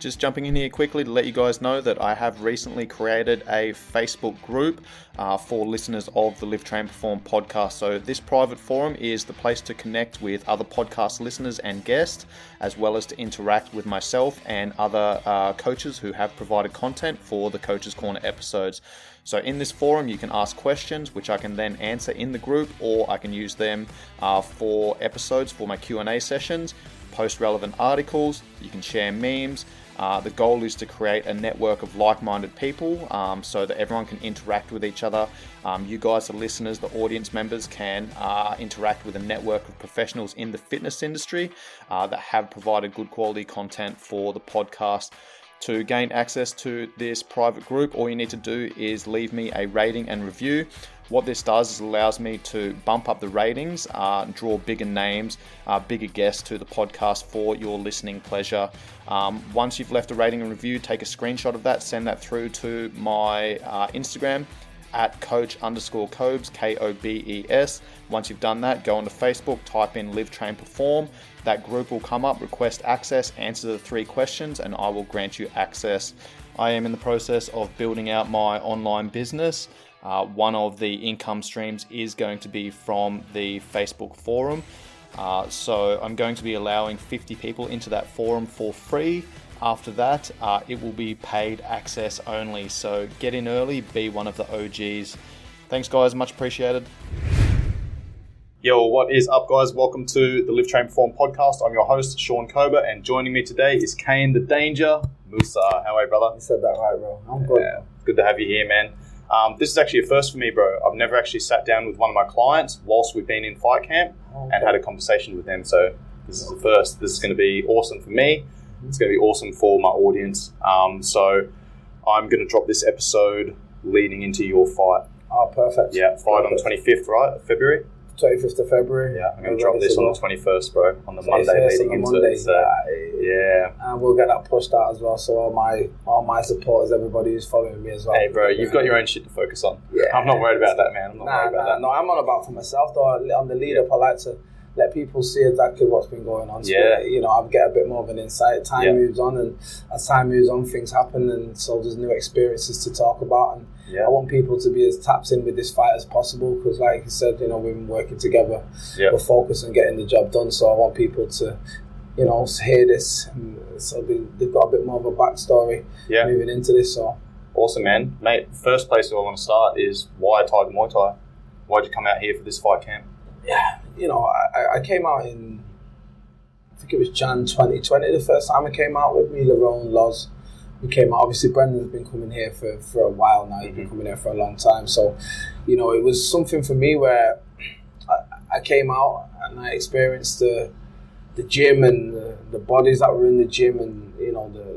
Just jumping in here quickly to let you guys know that I have recently created a Facebook group for listeners of the Live Train Perform podcast. So this private forum is the place to connect with other podcast listeners and guests, as well as to interact with myself and other coaches who have provided content for the Coach's Corner episodes. So in this forum, you can ask questions, which I can then answer in the group, or I can use them for episodes for my Q&A sessions, post relevant articles, you can share memes. The goal is to create a network of like-minded people so that everyone can interact with each other. You guys, the listeners, the audience members, can interact with a network of professionals in the fitness industry that have provided good quality content for the podcast. To gain access to this private group, all you need to do is leave me a rating and review. What this does is allows me to bump up the ratings, draw bigger names, bigger guests to the podcast for your listening pleasure. Once you've left a rating and review, take a screenshot of that, send that through to my Instagram at coach_Kobes, Kobes. Once you've done that, go onto Facebook, type in Live Train Perform. That group will come up, request access, answer the 3 questions, and I will grant you access. I am in the process of building out my online business. One of the income streams is going to be from the Facebook forum. So I'm going to be allowing 50 people into that forum for free. After that, it will be paid access only. So get in early, be one of the OGs. Thanks, guys. Much appreciated. Yo, what is up, guys? Welcome to the Live Train Perform podcast. I'm your host, Shaun Kober, and joining me today is Kane the Danger Mousah. How are you, brother? You said that right, bro. I'm good. Yeah, good to have you here, man. This is actually a first for me, bro. I've never actually sat down with one of my clients whilst we've been in fight camp and had a conversation with them. So this is the first. This is going to be awesome for me. It's going to be awesome for my audience. So I'm going to drop this episode leading into your fight. Oh, perfect. Yeah, fight on the 25th, right, of February? 25th of February. Yeah, I'm going to drop this on the 21st, bro, on the Monday leading into it. So, yeah. And we'll get that pushed out as well. So all my supporters, everybody who's following me as well. Hey, bro, you've got your own shit to focus on. Yeah. I'm not worried about that, man. I'm not worried about that. No, I'm on about for myself, though. On the lead up, I like to let people see exactly what's been going on. So, I'll get a bit more of an insight. Time moves on, and as time moves on, things happen, and so there's new experiences to talk about. And I want people to be as tapped in with this fight as possible because, like you said, we've been working together. We're focused on getting the job done. So I want people to, hear this, and so they've got a bit more of a backstory moving into this. So awesome, man, mate. First place I want to start is why Tiger Muay Thai? Why'd you come out here for this fight camp? Yeah, I came out in, I think it was Jan 2020, the first time I came out with me, Lerone, Loz. We came out, obviously Brendan's been coming here for a while now, he's been coming here for a long time. So, it was something for me where I came out and I experienced the gym and the bodies that were in the gym and,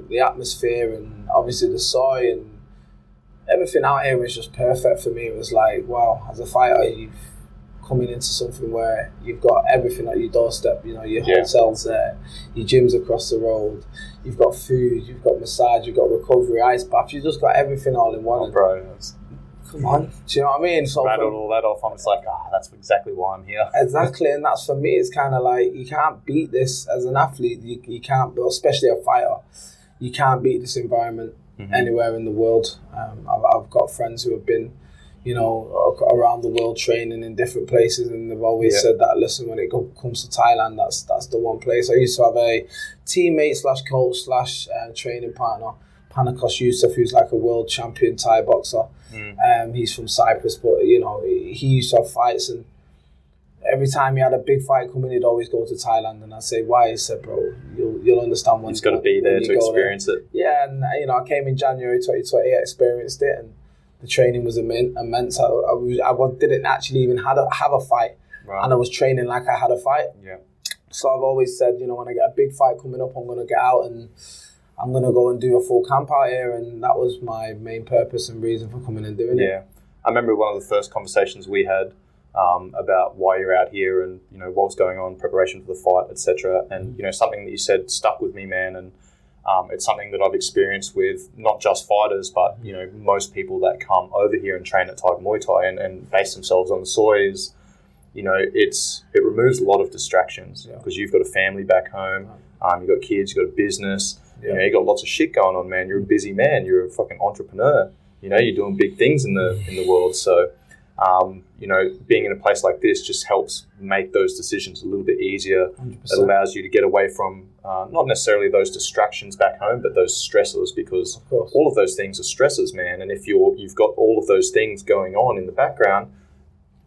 the atmosphere and obviously the soil and everything out here was just perfect for me. It was like, wow, as a fighter, you've coming into something where you've got everything at your doorstep, your hotels there, your gyms across the road, you've got food, you've got massage, you've got recovery, ice bath, you've just got everything all in one. Oh, bro. Come on, do you know what I mean? So rattled all that off, I'm just like, that's exactly why I'm here. Exactly, and that's for me, it's kind of like, you can't beat this as an athlete, you can't, especially a fighter, you can't beat this environment anywhere in the world. I've got friends who have been around the world training in different places, and they've always said that, listen, when it comes to Thailand, that's the one place. I used to have a teammate / coach / training partner, Panakos Yusuf, who's like a world champion Thai boxer. He's from Cyprus, but he used to have fights, and every time he had a big fight coming, he'd always go to Thailand, and I'd say, why? He said, bro, you'll understand when he's got to be there to experience it. Yeah, and I came in January 2020, I experienced it, and the training was immense. I didn't actually even have a fight, and I was training like I had a fight. Yeah. So I've always said, when I get a big fight coming up, I'm going to get out and I'm going to go and do a full camp out here, and that was my main purpose and reason for coming and doing it. Yeah, I remember one of the first conversations we had about why you're out here and what was going on, preparation for the fight, etc. And something that you said stuck with me, man, and it's something that I've experienced with not just fighters, but most people that come over here and train at Tiger Muay Thai and base themselves on the soils. It removes a lot of distractions because you've got a family back home. You got kids, you got a business. You know, you got lots of shit going on, man. You're a busy man. You're a fucking entrepreneur. You know, you're doing big things in the world. So, you know, being in a place like this just helps make those decisions a little bit easier. 100%. It allows you to get away from not necessarily those distractions back home, but those stressors, because all of those things are stressors, man. And if you've got all of those things going on in the background,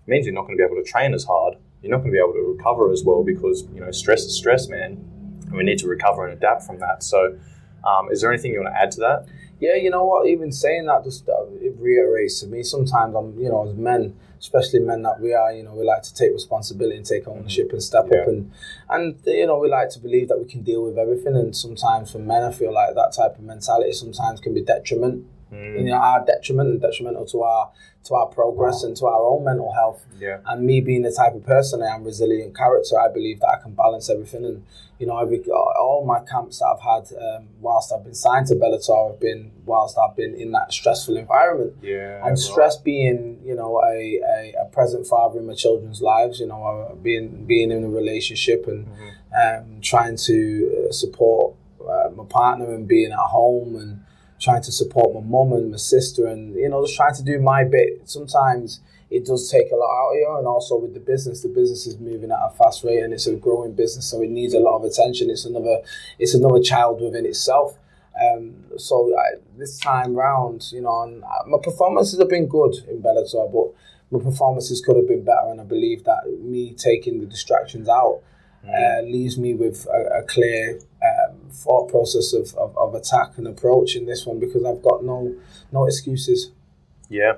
it means you're not going to be able to train as hard. You're not going to be able to recover as well, because, you know, stress is stress, man. And we need to recover and adapt from that. So is there anything you want to add to that? Yeah, you know what, even saying that just it reiterates to me. Sometimes you know, as men, especially men that we are, you know, we like to take responsibility and take ownership and step up, and you know, we like to believe that we can deal with everything. And sometimes for men, I feel like that type of mentality sometimes can be detriment, you know, our detriment and detrimental to our progress and to our own mental health. Yeah. And me being the type of person I am, resilient character, I believe that I can balance everything. And you know, all my camps that I've had whilst I've been signed to Bellator have been whilst I've been in that stressful environment. Yeah. And stress being, you know, a present father in my children's lives. You know, being in a relationship and trying to support my partner and being at home and trying to support my mum and my sister, and you know, just trying to do my bit. Sometimes it does take a lot out of you, and also with the business is moving at a fast rate, and it's a growing business, so it needs a lot of attention. It's another child within itself. So this time round, you know, and my performances have been good in Bellator, but my performances could have been better, and I believe that me taking the distractions out leaves me with a clear thought process of attack and approach in this one, because I've got no excuses. Yeah.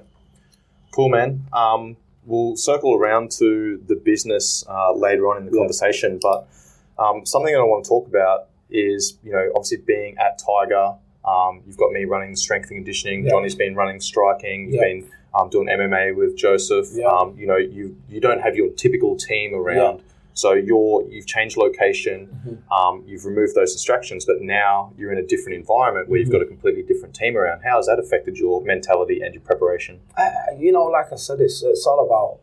Cool, man. We'll circle around to the business later on in the conversation, but something that I want to talk about is, you know, obviously being at Tiger, you've got me running strength and conditioning, Johnny's been running striking, you've been doing MMA with Joseph, you know, you don't have your typical team around. So you've changed location, you've removed those distractions, but now you're in a different environment where you've got a completely different team around. How has that affected your mentality and your preparation? You know, like I said, it's all about,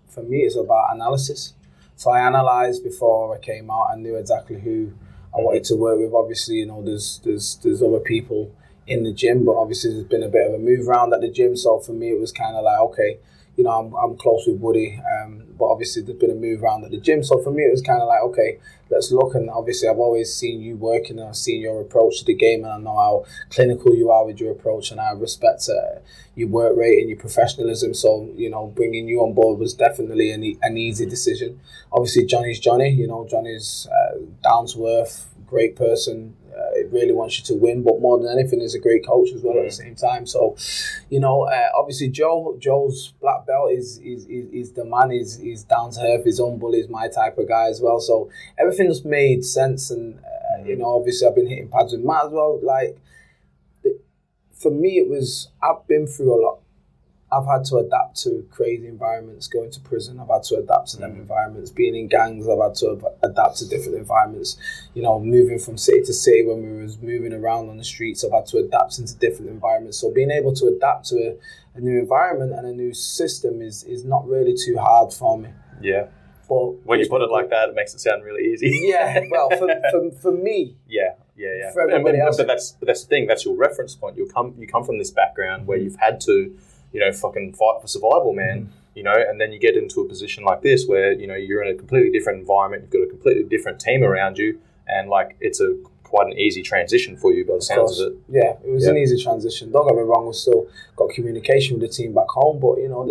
for me, it's about analysis. So I analysed before I came out. I knew exactly who I wanted to work with. Obviously, you know, there's other people in the gym, but obviously there's been a bit of a move around at the gym. So for me, it was kind of like, okay, you know, I'm close with Woody, but obviously there's been a move around at the gym. So for me, it was kind of like, okay, let's look. And obviously I've always seen you working, and I've seen your approach to the game, and I know how clinical you are with your approach, and I respect your work rate and your professionalism. So, you know, bringing you on board was definitely an easy decision. Obviously Johnny's Johnny, you know, Johnny's down to earth, great person. Really wants you to win, but more than anything is a great coach as well at the same time. So, you know, obviously Joe's black belt is the man. He's down to earth, he's humble, he's my type of guy as well. So everything's made sense, and you know, obviously I've been hitting pads with Matt as well. Like, for me, I've been through a lot. I've had to adapt to crazy environments, going to prison. I've had to adapt to them environments. Being in gangs, I've had to adapt to different environments. You know, moving from city to city when we was moving around on the streets, I've had to adapt into different environments. So being able to adapt to a new environment and a new system is not really too hard for me. Yeah. But when you put it like that, it makes it sound really easy. Yeah, well, for me. Yeah. For everybody else. But that's the thing. That's your reference point. You come from this background where you've had to, you know, fucking fight for survival, man. You know, and then you get into a position like this where, you know, you're in a completely different environment. You've got a completely different team around you, and like it's quite an easy transition for you by the sounds of it. Yeah, it was an easy transition. Don't get me wrong, we've still got communication with the team back home, but you know,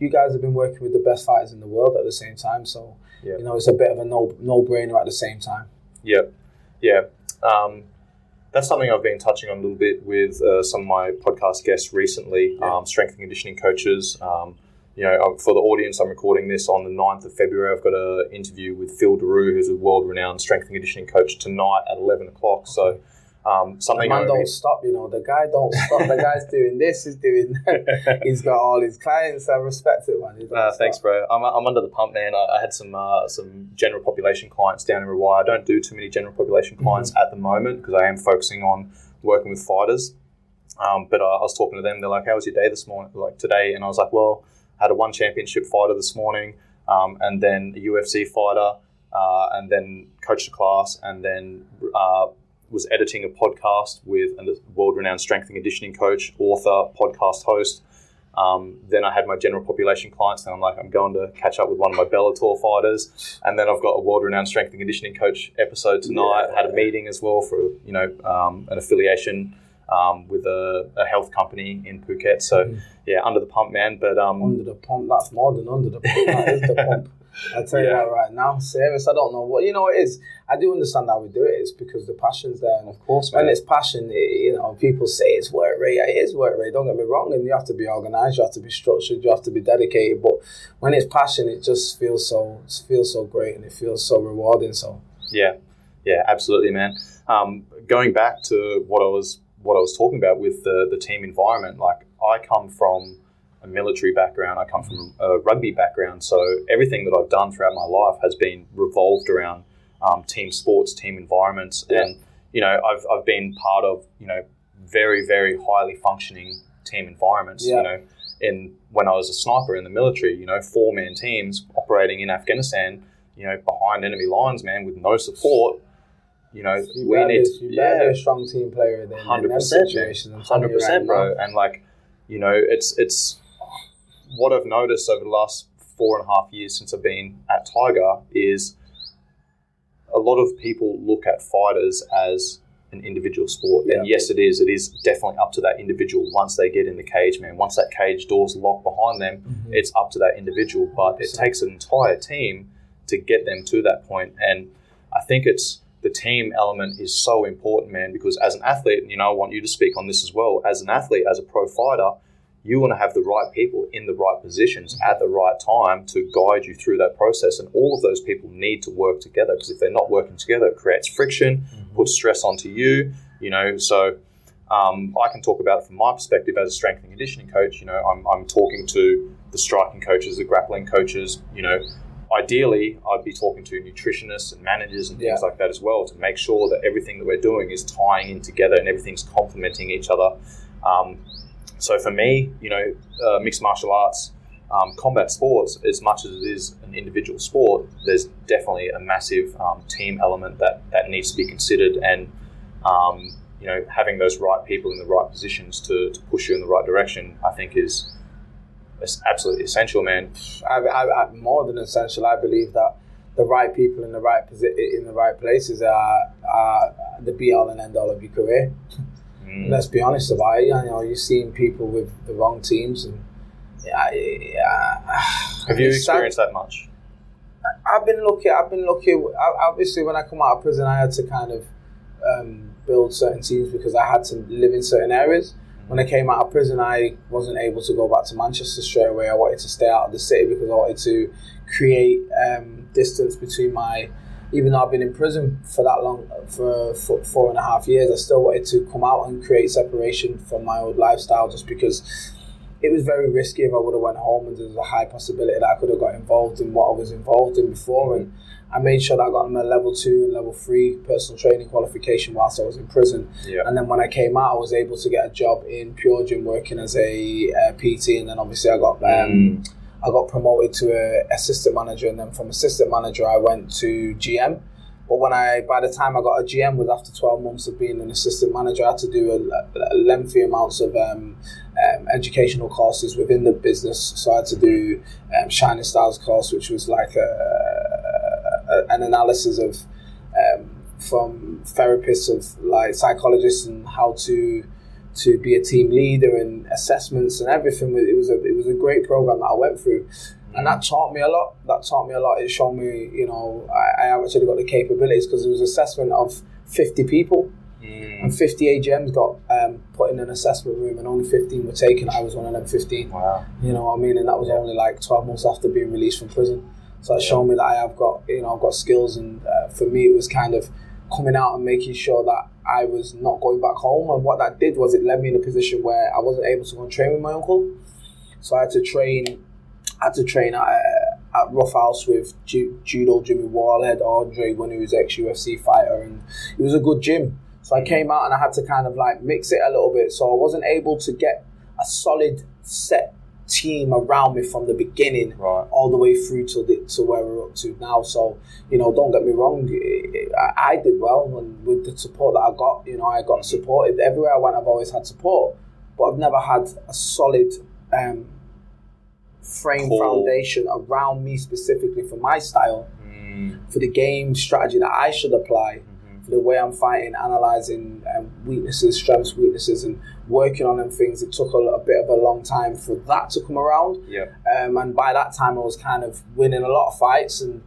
you guys have been working with the best fighters in the world at the same time, so you know, it's a bit of a no-brainer at the same time. Yeah. That's something I've been touching on a little bit with some of my podcast guests recently, strength and conditioning coaches. You know, for the audience, I'm recording this on the 9th of February. I've got an interview with Phil Daru, who's a world-renowned strength and conditioning coach, tonight at 11 o'clock. So something... The man don't stop, you know. The guy don't stop. The guy's doing this, he's got all his clients. I respect it, man. Thanks, bro. I'm under the pump, man. I had some general population clients down in Hawaii. I don't do too many general population clients at the moment because I am focusing on working with fighters. But I was talking to them. They're like, how was your day this morning? Like today? And I was like, well, I had a one championship fighter this morning, and then a UFC fighter, and then coached a class, and then was editing a podcast with a world-renowned strength and conditioning coach, author, podcast host. Then I had my general population clients, and I'm going to catch up with one of my Bellator fighters. And then I've got a world-renowned strength and conditioning coach episode tonight. Had a meeting as well for, an affiliation with a health company in Phuket. So, under the pump, man. But under the pump, that's more than under the pump. That is the pump. I'll tell you that right now. Serious, I don't know what, it is. I do understand how we do it. It's because the passion's there. And of course, when it's passion, people say it's work rate. It is work rate, don't get me wrong. And you have to be organised, you have to be structured, you have to be dedicated. But when it's passion, it just feels so great, and it feels so rewarding. So yeah, absolutely, man. Going back to what I was talking about with the team environment, like I come from a military background, I come from a rugby background, so everything that I've done throughout my life has been revolved around team sports, team environments, and I've been part of very, very highly functioning team environments. When I was a sniper in the military, 4-man teams operating in Afghanistan, behind enemy lines, man, with no support. You better be a strong team player then. 100%, 100%, bro. And it's what I've noticed over the last 4.5 years since I've been at Tiger is a lot of people look at fighters as an individual sport. And yes, it is definitely up to that individual once they get in the cage, man. Once that cage door's locked behind them, it's up to that individual. But it takes an entire team to get them to that point. And I think the team element is so important, man, because as an athlete, and I want you to speak on this as well, as an athlete, as a pro fighter, you want to have the right people in the right positions at the right time to guide you through that process. And all of those people need to work together, because if they're not working together, it creates friction, puts stress onto you, So I can talk about it from my perspective as a strength and conditioning coach. I'm talking to the striking coaches, the grappling coaches, Ideally, I'd be talking to nutritionists and managers and things like that as well, to make sure that everything that we're doing is tying in together and everything's complementing each other. So for me, mixed martial arts, combat sports, as much as it is an individual sport, there's definitely a massive team element that needs to be considered, and having those right people in the right positions to push you in the right direction, I think is absolutely essential, man. I more than essential. I believe that the right people in the right places are the be all and end all of your career. Let's be honest about it. You're seeing people with the wrong teams, and have you experienced that much? I've been lucky. Obviously, when I come out of prison, I had to kind of build certain teams because I had to live in certain areas. When I came out of prison, I wasn't able to go back to Manchester straight away. I wanted to stay out of the city because I wanted to create distance between even though I've been in prison for that long, for 4.5 years, I still wanted to come out and create separation from my old lifestyle, just because it was very risky if I would have went home, and there's a high possibility that I could have got involved in what I was involved in before. And I made sure that I got my level 2 and level 3 personal training qualification whilst I was in prison. And then when I came out, I was able to get a job in Pure Gym working as a PT, and then obviously I got promoted to an assistant manager, and then from assistant manager I went to GM. But by the time I got a GM, was after 12 months of being an assistant manager, I had to do a lengthy amounts of educational courses within the business. So I had to do Shining Stars course, which was like an analysis of from therapists, of like psychologists, and how to be a team leader, and assessments and everything. It was a great program that I went through, and that taught me a lot. It showed me, I actually got the capabilities, because it was assessment of 50 people, and 50 AGMs got put in an assessment room, and only 15 were taken. I was one of them 15. Wow. You know what I mean? And that was only like 12 months after being released from prison. So it showed me that I've got skills, and for me it was kind of coming out and making sure that I was not going back home. And what that did was it led me in a position where I wasn't able to go and train with my uncle. So I had to train at Rough House with Judo Jimmy Warhead, Andre, when he was ex-UFC fighter, and it was a good gym. So I came out and I had to kind of like mix it a little bit. So I wasn't able to get a solid set team around me from the beginning, all the way through to where we're up to now. So, you know, don't get me wrong, I did well, and with the support that I got, you know, I got supported. Everywhere I went, I've always had support, but I've never had a solid foundation around me specifically for my style, for the game strategy that I should apply, for the way I'm fighting, analysing weaknesses, strengths, weaknesses, and working on them things. It took a bit of a long time for that to come around. And by that time I was kind of winning a lot of fights, and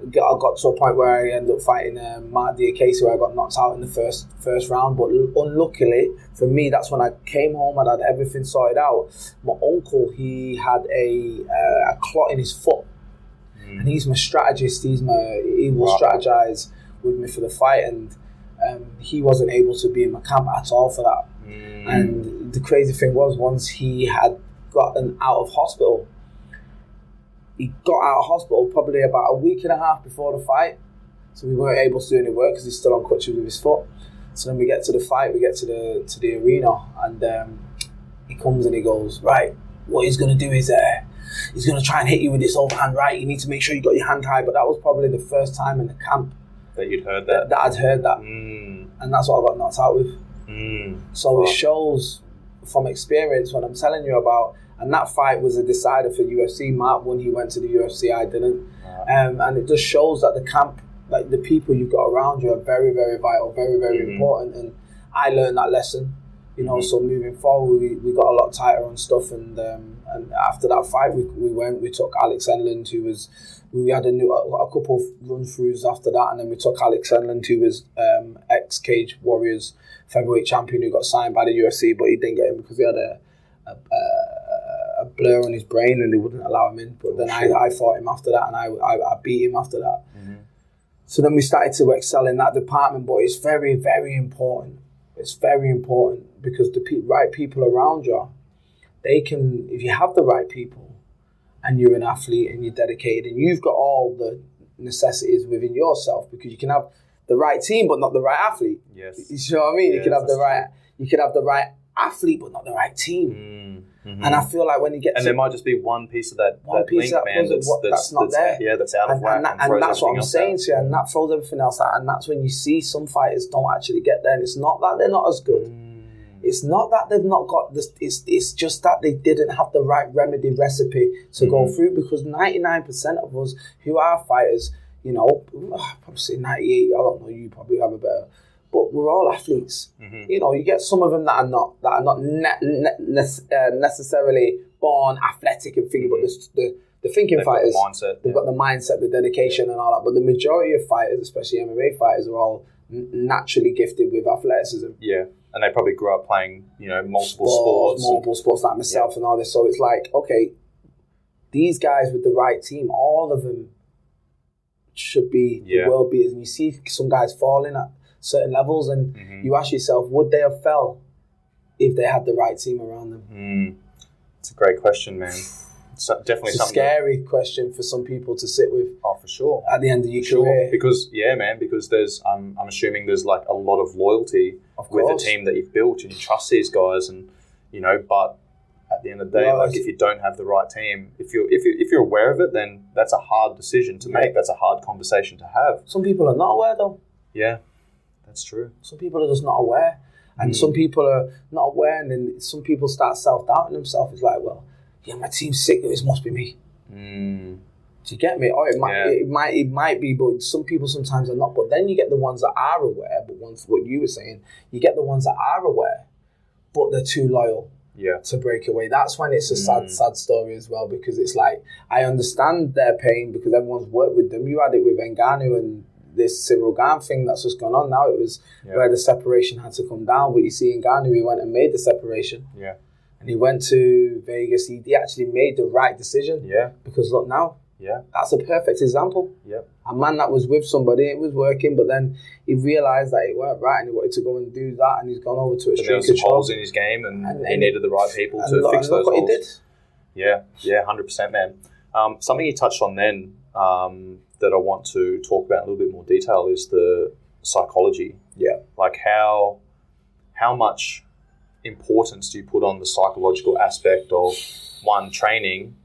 I got to a point where I ended up fighting Mark Diakese, where I got knocked out in the first round. But unluckily for me, that's when I came home and had everything sorted out. My uncle, he had a clot in his foot, and he's my strategist. He will strategize with me for the fight, and he wasn't able to be in my camp at all for that. And the crazy thing was, once he had gotten out of hospital, he got out of hospital probably about a week and a half before the fight, so we weren't able to do any work because he's still on crutches with his foot. So then we get to the fight, we get to the arena, and he comes and he goes, right, what he's going to do is he's going to try and hit you with this overhand right. You need to make sure you got your hand high. But that was probably the first time in the camp that you'd heard that. That I'd heard that, and that's what I got knocked out with. So it shows from experience when I'm telling you about. And that fight was a decider for UFC. Mark won, he went to the UFC, I didn't. And it just shows that the camp, like the people you've got around you, are very, very vital, very, very important. And I learned that lesson, you know. So moving forward, we got a lot tighter on stuff. And after that fight, we took Alex Enland, we had a couple of run-throughs after that. And then we took Alex Enland, who was ex-Cage Warriors featherweight champion, who got signed by the UFC, but he didn't get him because he had a blur on his brain and they wouldn't allow him in. But then I fought him after that, and I beat him after that. So then we started to excel in that department. But it's very, very important. It's very important because the right people around you, they can, if you have the right people and you're an athlete and you're dedicated and you've got all the necessities within yourself, because you can have the right team but not the right athlete. Yes. You know what I mean? Yes, you could have the right athlete but not the right team. And I feel like when you get there might just be one piece of that link, man, that's not there. Yeah, that's out of whack. And that's what I'm saying to you, and that throws everything else out. And that's when you see some fighters don't actually get there. And it's not that they're not as good. It's not that they've not got this. It's just that they didn't have the right recipe to go through. Because 99% of us who are fighters, you know, probably say 98. I don't know. You probably have a better. But we're all athletes. You know, you get some of them that are not necessarily born athletic and thinking, but the thinking fighters, they've got the mindset, the dedication, and all that. But the majority of fighters, especially MMA fighters, are all naturally gifted with athleticism. Yeah, and they probably grew up playing, you know, multiple sports like myself and all this. So it's like, okay, these guys with the right team, all of them should be the world beaters. And you see some guys falling at certain levels, and you ask yourself, would they have fell if they had the right team around them? It's a great question, man. It's definitely it's something. A scary question for some people to sit with. Oh, for sure. At the end of your career, because there's, I'm assuming there's like a lot of loyalty with the team that you've built, and you trust these guys, and you know, but at the end of the day, if you don't have the right team, if you're aware of it, then that's a hard decision to make. That's a hard conversation to have. Some people are not aware, though. Yeah. That's true. Some people are just not aware. And some people are not aware, and then some people start self-doubting themselves. It's like, well, yeah, my team's sick, this must be me. Do you get me? Or it might be, but some people sometimes are not. But then you get the ones that are aware, but what you were saying, you get the ones that are aware, but they're too loyal to break away. That's when it's a sad story as well, because it's like, I understand their pain because everyone's worked with them. You had it with Ngannou and this Cyril Gane thing that's just gone on now. It was where the separation had to come down, but you see Ngannou, he went and made the separation. And he went to Vegas. He actually made the right decision. Because look now, that's a perfect example. A man that was with somebody, it was working, but then he realised that it weren't right, and he wanted to go and do that, and he's gone over to Extreme Control. There was some holes in his game, and he needed the right people to fix those holes. He did. Yeah, 100%, man. Something you touched on then, that I want to talk about in a little bit more detail is the psychology. Like how much importance do you put on the psychological aspect of, one, training,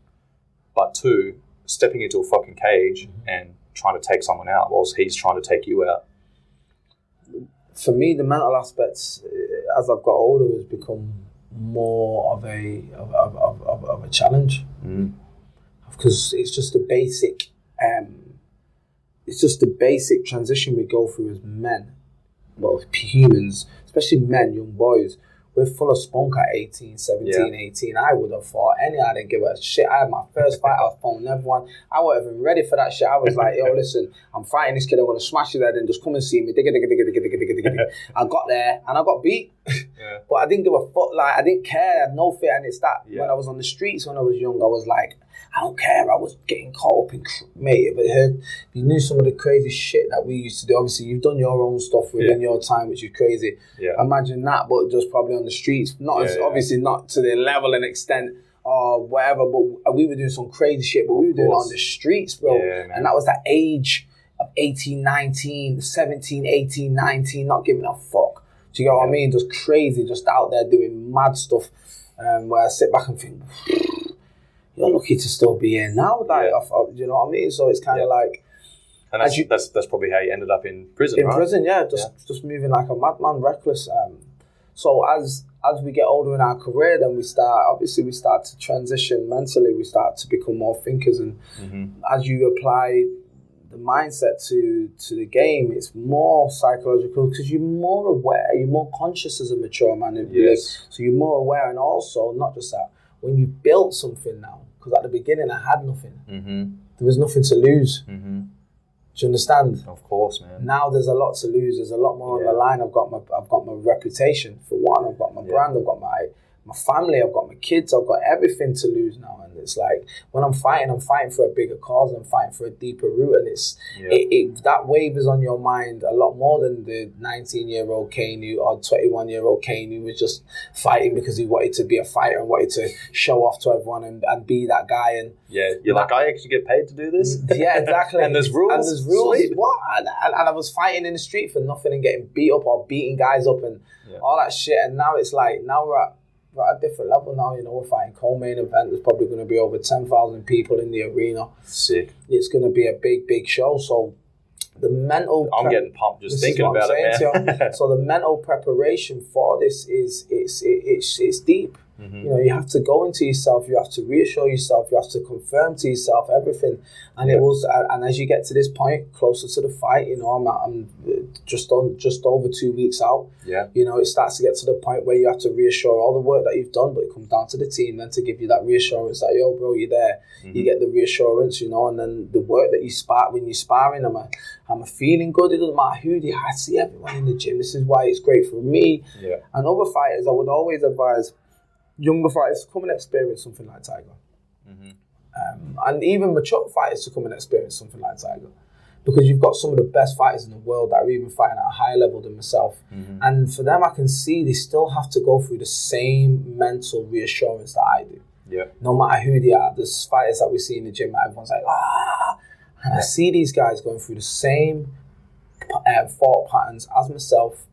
but two, stepping into a fucking cage and trying to take someone out whilst he's trying to take you out? For me, the mental aspects, as I've got older, has become more of a challenge, because it's just a basic transition we go through as men, well, humans, especially men, young boys. We're full of spunk at 18, 17, 18. I would have fought any. I didn't give a shit. I had my first fight. I was phoning everyone. I wasn't even ready for that shit. I was like, yo, listen, I'm fighting this kid. I'm going to smash his head and just come and see me. I got there and I got beat. Yeah. But I didn't give a fuck. Like, I didn't care. I had no fear. And it's that when I was on the streets when I was young, I was like, I don't care. I was getting caught up in, mate, if you knew some of the crazy shit that we used to do. Obviously, you've done your own stuff within your time, which is crazy. Yeah. Imagine that, but just probably on the streets. Obviously not to the level and extent or whatever, but we were doing some crazy shit, but we were doing it on the streets, bro. Yeah, and that was that age of 18, 19, 17, 18, 19, not giving a fuck. Do you get what I mean? Just crazy, just out there doing mad stuff, where I sit back and think, you're lucky to still be here now, like, you know what I mean? So it's kind of like, and that's probably how you ended up in prison, right? In prison, just moving like a madman, reckless. So as we get older in our career, then we start to transition mentally. We start to become more thinkers, and as you apply the mindset to the game, it's more psychological because you're more aware, you're more conscious as a mature man. Yes. So you're more aware, and also not just that, when you built something now, because at the beginning I had nothing. There was nothing to lose. Do you understand? Of course, man. Now there's a lot to lose. There's a lot more on the line. I've got my reputation for one. I've got my brand. I've got my family. I've got my kids. I've got everything to lose now. And it's like when I'm fighting for a bigger cause. I'm fighting for a deeper root. And it's that wave is on your mind a lot more than the 19-year-old Kane or 21-year-old Kane who was just fighting because he wanted to be a fighter and wanted to show off to everyone and be that guy. And you're like, I actually get paid to do this? Yeah, exactly. And there's rules. Sweet. What? And I was fighting in the street for nothing and getting beat up or beating guys up and all that shit. And now it's like, now we're at a different level now. You know, we're fighting co-main event. There's probably going to be over 10,000 people in the arena. Sick. It's going to be a big show. So the mental... I'm getting pumped just thinking about it, man. So the mental preparation for this it's deep. You know, you have to go into yourself, you have to reassure yourself, you have to confirm to yourself everything. And it was, and as you get to this point, closer to the fight, you know, I'm just over 2 weeks out. Yeah. You know, it starts to get to the point where you have to reassure all the work that you've done, but it comes down to the team then to give you that reassurance that, yo, bro, you're there. You get the reassurance, you know, and then the work that you spar when you're sparring, I'm feeling good. It doesn't matter who they are. I see everyone in the gym. This is why it's great for me. Yeah. And other fighters, I would always advise younger fighters to come and experience something like Tiger. And even mature fighters to come and experience something like Tiger. Because you've got some of the best fighters in the world that are even fighting at a higher level than myself. And for them, I can see they still have to go through the same mental reassurance that I do. Yeah. No matter who they are. There's fighters that we see in the gym, everyone's like, ah. And I see these guys going through the same thought patterns as myself,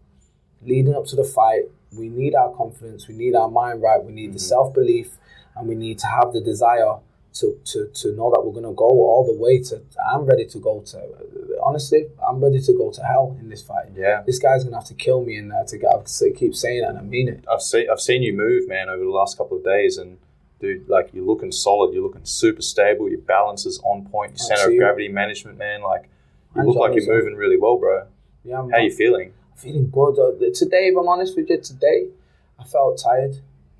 leading up to the fight. We need our confidence, we need our mind right, we need the self-belief, and we need to have the desire to know that we're going to go all the way to, I'm ready to go to hell in this fight. Yeah. This guy's going to have to kill me in there to keep saying it, and I mean it. I've seen you move, man, over the last couple of days, and dude, like, you're looking solid, you're looking super stable, your balance is on point, your center of gravity management, man, like, you look like you're moving really well, bro. Yeah, how are you feeling? Feeling good. Today, if I'm honest with you, I felt tired.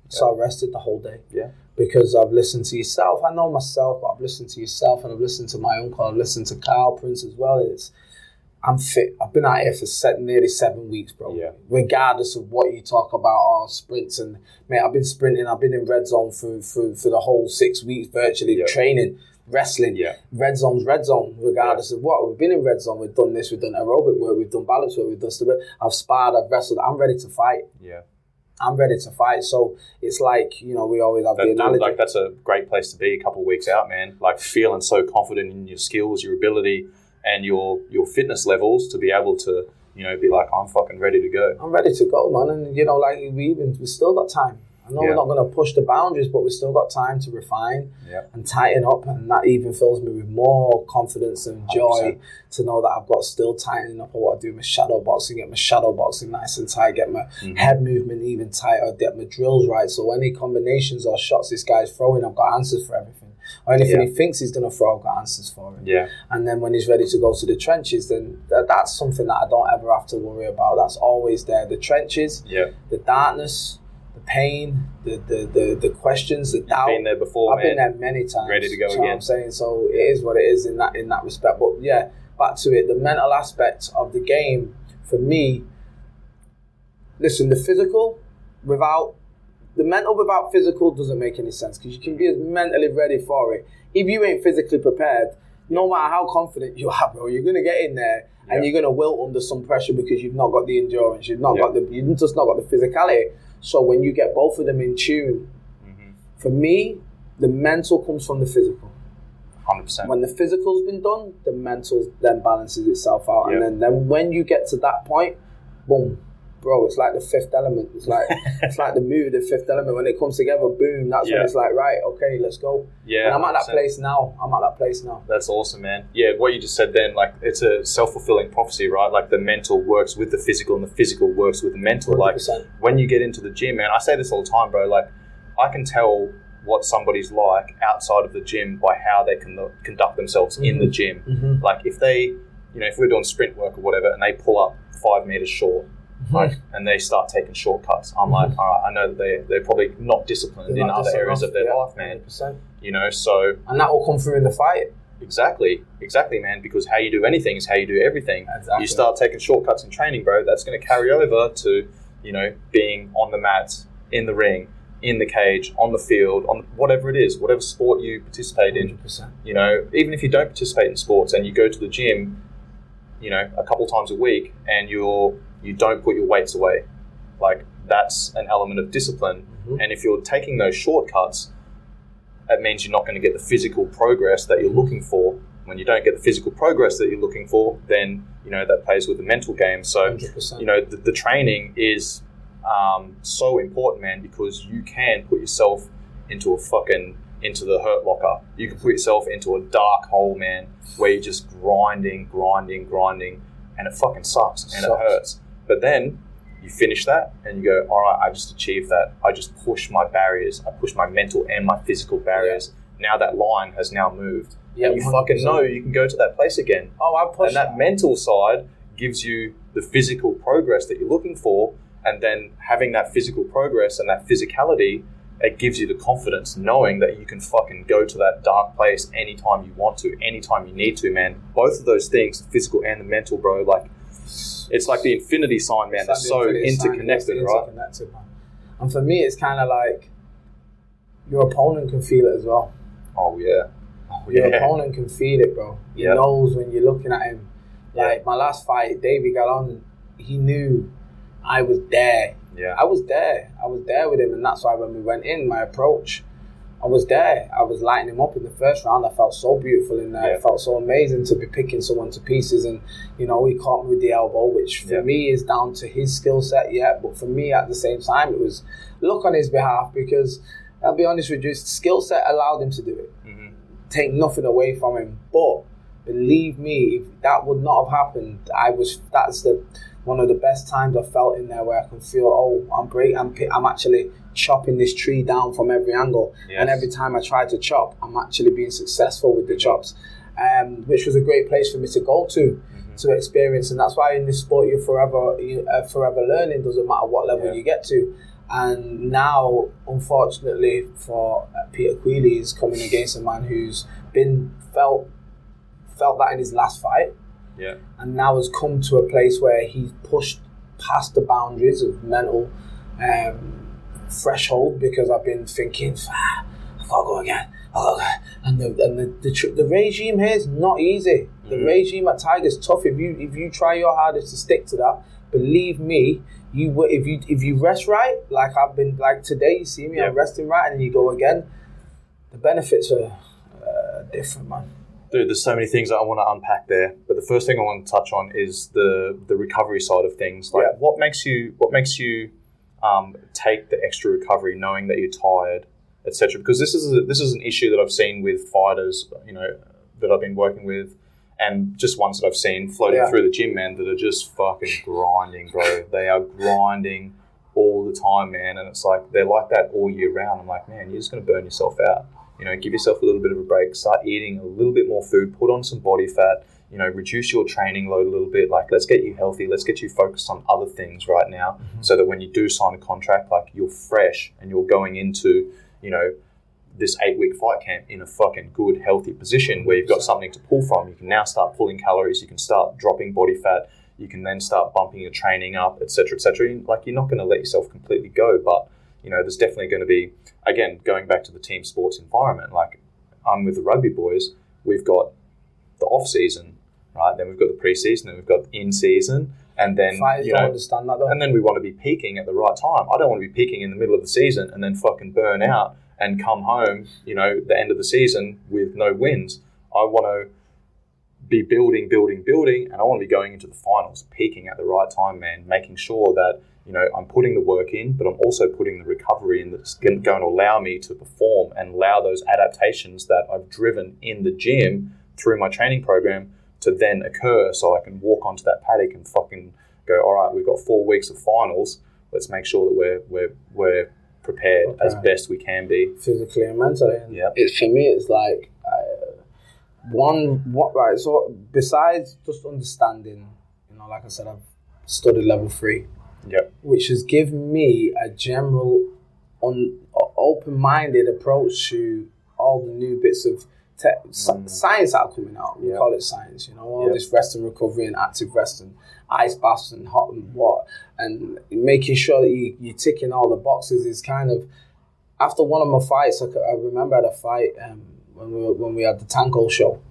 So I rested the whole day. Yeah. Because I've listened to yourself. I know myself, but I've listened to yourself and I've listened to my uncle. I've listened to Kyle Prince as well. I'm fit. I've been out here for nearly 7 weeks, bro. Yeah. Regardless of what you talk about, or sprints. And, mate, I've been sprinting. I've been in red zone for the whole 6 weeks virtually, training, wrestling. Yeah. Red zone, regardless of what. We've been in red zone. We've done this. We've done aerobic work. We've done balance work. We've done stability. I've sparred. I've wrestled. I'm ready to fight. Yeah. I'm ready to fight. So it's like, you know, we always have the analogy. Like, that's a great place to be a couple of weeks out, man. Like, feeling so confident in your skills, your ability, and your fitness levels to be able to be like, I'm fucking ready to go. I'm ready to go, man. And, like, we still got time. I know we're not going to push the boundaries, but we've still got time to refine and tighten up. And that even fills me with more confidence and joy 100%. To know that I've got still tightening up on what I do. My shadow boxing, get my shadow boxing nice and tight, get my head movement even tighter, get my drills right. So any combinations or shots this guy's throwing, I've got answers for everything. Or anything he thinks he's going to throw, I've got answers for him. Yeah. And then when he's ready to go to the trenches, then that's something that I don't ever have to worry about. That's always there. The trenches, the darkness, the pain, the questions, the doubt. You've been there before, I've been there many times. Ready to go again. What I'm saying? So it is what it is in that respect. But yeah, back to it. The mental aspect of the game, for me, listen, the mental without physical doesn't make any sense, because you can be as mentally ready for it. If you ain't physically prepared, no matter how confident you are, bro, you're going to get in there and you're going to wilt under some pressure because you've not got the endurance, you've just not got the physicality. So when you get both of them in tune, for me, the mental comes from the physical. 100%. When the physical's been done, the mental then balances itself out. And then when you get to that point, boom, bro, it's like the Fifth Element. It's like the movie, The Fifth Element. When it comes together, boom, that's when it's like, right, okay, let's go. Yeah, and I'm at that place now. That's awesome, man. Yeah, what you just said then, like, it's a self-fulfilling prophecy, right? Like, the mental works with the physical and the physical works with the mental. 100%. Like, when you get into the gym, man, I say this all the time, bro, like, I can tell what somebody's like outside of the gym by how they can conduct themselves in the gym. Like, if they, if we're doing sprint work or whatever and they pull up 5 meters short, and they start taking shortcuts, I'm like, all right, I know that they're probably not disciplined in other areas of their life, man. 100%. So... And that will come through in the fight. Exactly, man, because how you do anything is how you do everything. Exactly. You start taking shortcuts in training, bro, that's going to carry over to, being on the mat, in the ring, in the cage, on the field, on whatever it is, whatever sport you participate 100%. In. Even if you don't participate in sports and you go to the gym, a couple times a week and you don't put your weights away, like, that's an element of discipline. And if you're taking those shortcuts, that means you're not going to get the physical progress that you're looking for. When you don't get the physical progress that you're looking for, then that plays with the mental game. So 100%. The training is so important, man, because you can put yourself into the hurt locker. You can put yourself into a dark hole, man, where you're just grinding, and it fucking sucks and it hurts. But then you finish that and you go, all right, I just achieved that. I just pushed my barriers. I pushed my mental and my physical barriers. Yeah. Now that line has now moved. Yeah, and you 100%. Fucking know you can go to that place again. Oh, I pushed. And that mental side gives you the physical progress that you're looking for. And then having that physical progress and that physicality, it gives you the confidence knowing that you can fucking go to that dark place anytime you want to, anytime you need to, man. Both of those things, the physical and the mental, bro, like, it's like the infinity sign, man. They're so interconnected, right? Man. And for me, it's kind of like your opponent can feel it as well. Oh, yeah. Your opponent can feel it, bro. He knows when you're looking at him. Like, my last fight, Davey got on, he knew I was there. Yeah. I was there with him, and that's why when we went in, my approach, I was there. I was lighting him up in the first round. I felt so beautiful in there. It felt so amazing to be picking someone to pieces, and he caught me with the elbow, which for me is down to his skill set, but for me at the same time it was luck on his behalf, because I'll be honest with you, his skill set allowed him to do it. Take nothing away from him, but believe me, if that would not have happened, that's one of the best times I felt in there, where I can feel, I'm actually chopping this tree down from every angle. Yes. And every time I try to chop, I'm actually being successful with the chops, which was a great place for me to go to experience. And that's why in this sport, you're forever learning, doesn't matter what level you get to. And now, unfortunately for Peter Queally, is coming against a man who's felt that in his last fight. Yeah. And now has come to a place where he's pushed past the boundaries of mental threshold, because I've been thinking, I've got to go again. And the regime here is not easy. The regime at Tiger is tough. If you try your hardest to stick to that, believe me, if you rest right, like I've been, like today, you see me, I'm resting right, and then you go again, the benefits are different, man. Dude, there's so many things that I want to unpack there. But the first thing I want to touch on is the recovery side of things. Like, what makes you take the extra recovery, knowing that you're tired, etc. Because this is an issue that I've seen with fighters, that I've been working with, and just ones that I've seen floating through the gym, man, that are just fucking grinding, bro. They are grinding all the time, man, and it's like they're like that all year round. I'm like, man, you're just going to burn yourself out. Give yourself a little bit of a break. Start eating a little bit more food. Put on some body fat. Reduce your training load a little bit. Like, let's get you healthy. Let's get you focused on other things right now, so that when you do sign a contract, like, you're fresh and you're going into, this 8-week fight camp in a fucking good, healthy position where you've got something to pull from. You can now start pulling calories. You can start dropping body fat. You can then start bumping your training up, et cetera, et cetera. Like, you're not going to let yourself completely go, but, there's definitely going to be, again, going back to the team sports environment, like, I'm with the rugby boys, we've got the off-season, right? Then we've got the pre-season, then we've got the in-season, and then, don't understand that, though. And then we want to be peaking at the right time. I don't want to be peaking in the middle of the season and then fucking burn out and come home, the end of the season with no wins. I want to be building, and I want to be going into the finals, peaking at the right time, man, making sure that, I'm putting the work in, but I'm also putting the recovery in that's going to allow me to perform and allow those adaptations that I've driven in the gym through my training program to then occur, so I can walk onto that paddock and fucking go, all right, we've got 4 weeks of finals. Let's make sure that we're prepared as best we can be, physically and mentally. And for me, it's like so besides just understanding, like I said, I've studied level 3, which has given me a general open-minded approach to all the new bits of science that are coming out. We call it science, all this rest and recovery and active rest and ice baths and hot and what, and making sure that you're ticking all the boxes is kind of, after one of my fights, I remember I had a fight when we had the Tango show,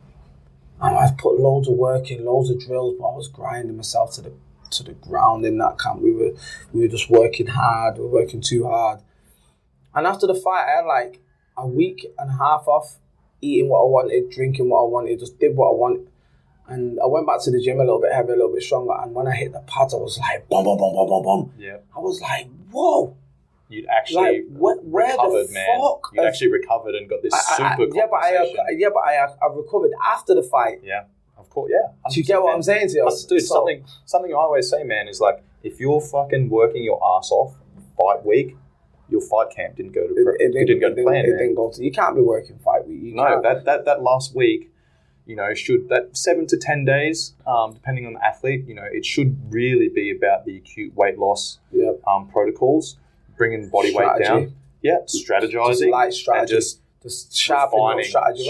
and I put loads of work in, loads of drills, but I was grinding myself to the ground in that camp. We were just working hard, we were working too hard, and after the fight I had like a week and a half off, eating what I wanted, drinking what I wanted, just did what I wanted. And I went back to the gym a little bit heavier, a little bit stronger. And when I hit the pads, I was like, boom, boom, boom, boom, boom, boom. Yeah. I was like, whoa. You'd actually recovered, man. You'd actually recovered and got this super compensation. But I recovered after the fight. Yeah, of course, yeah. Do you get what I'm saying to you? Dude, something I always say, man, is like, if you're fucking working your ass off fight week, your fight camp didn't go to plan. It didn't go to. You can't be working fight week. That last week, should that 7 to 10 days, depending on the athlete, it should really be about the acute weight loss protocols, bringing body weight down. Yeah, strategizing, just light strategy, and just sharpening strategy.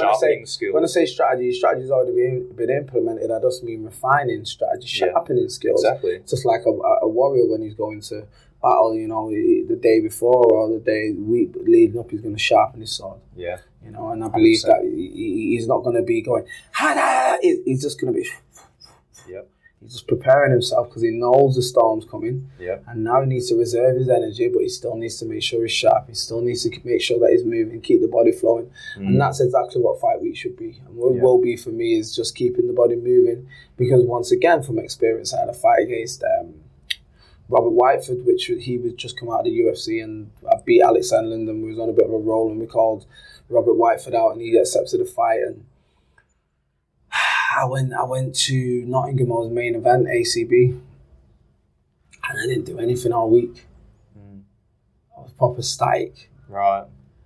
When I say strategy's already been implemented. I just mean refining strategy, sharpening skills. Exactly. Just like a warrior when he's going to battle, the day before or the week leading up, he's going to sharpen his sword. Yeah. And I believe 100%. That he's not going to be going, he's just going to be... Yep. He's just preparing himself because he knows the storm's coming. Yep. And now he needs to reserve his energy, but he still needs to make sure he's sharp. He still needs to make sure that he's moving, keep the body flowing. And that's exactly what fight week should be. And what it will be for me is just keeping the body moving. Because once again, from experience, I had a fight against... Robert Whiteford, which he was just come out of the UFC, and I beat Alex Enland and we was on a bit of a roll, and we called Robert Whiteford out and he accepted the fight, and I went to Nottingham's main event, ACB, and I didn't do anything all week. I was proper static. Right.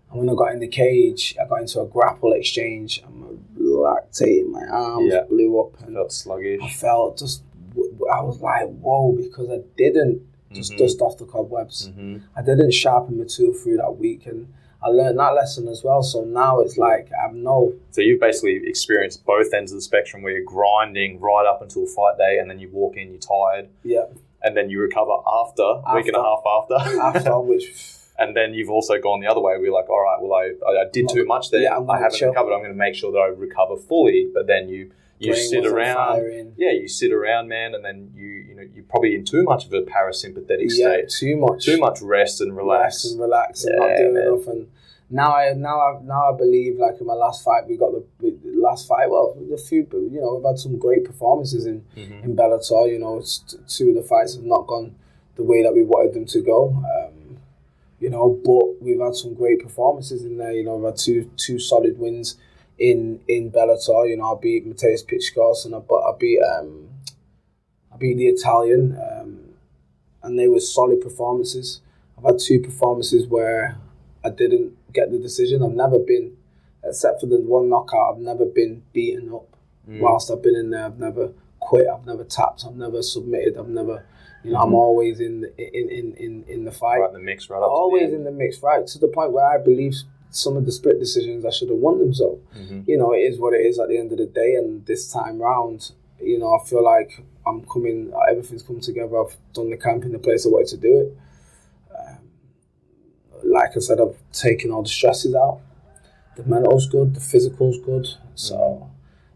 And when I got in the cage, I got into a grapple exchange and my lactate, my arms blew up. And felt sluggish. I was like, whoa, because I didn't just dust off the cobwebs. I didn't sharpen my tool through that week, and I learned that lesson as well. So now it's like So you've basically experienced both ends of the spectrum where you're grinding right up until fight day, and then you walk in, you're tired. Yeah. And then you recover after a week and a half after. After, which... And then you've also gone the other way. We're like, all right, well, I did too much there. I haven't recovered. I'm going to make sure that I recover fully. But then you sit around. Yeah, you sit around, man, and then you're probably in too much of a parasympathetic state. Too much rest and relax. And not doing enough. And now I believe, like in my last fight, we got the last fight, well, a few, you know, we've had some great performances in Bellator. You know, two of the fights have not gone the way that we wanted them to go. You know, but we've had some great performances in there. You know, we've had two solid wins in Bellator. You know, I beat Mateus Pitchkos and I beat the Italian, and they were solid performances. I've had two performances where I didn't get the decision. I've never been, except for the one knockout, I've never been beaten up whilst I've been in there. I've never quit. I've never tapped. I've never submitted. I've never, you know, I'm always in the fight. Right in the mix, right up always to the in the mix, right? To the point where I believe some of the split decisions I should have won them. So, you know, it is what it is at the end of the day. And this time round, you know, I feel like everything's come together. I've done the camp in the place I wanted to do it. Like I said, I've taken all the stresses out. The mental's good, the physical's good. So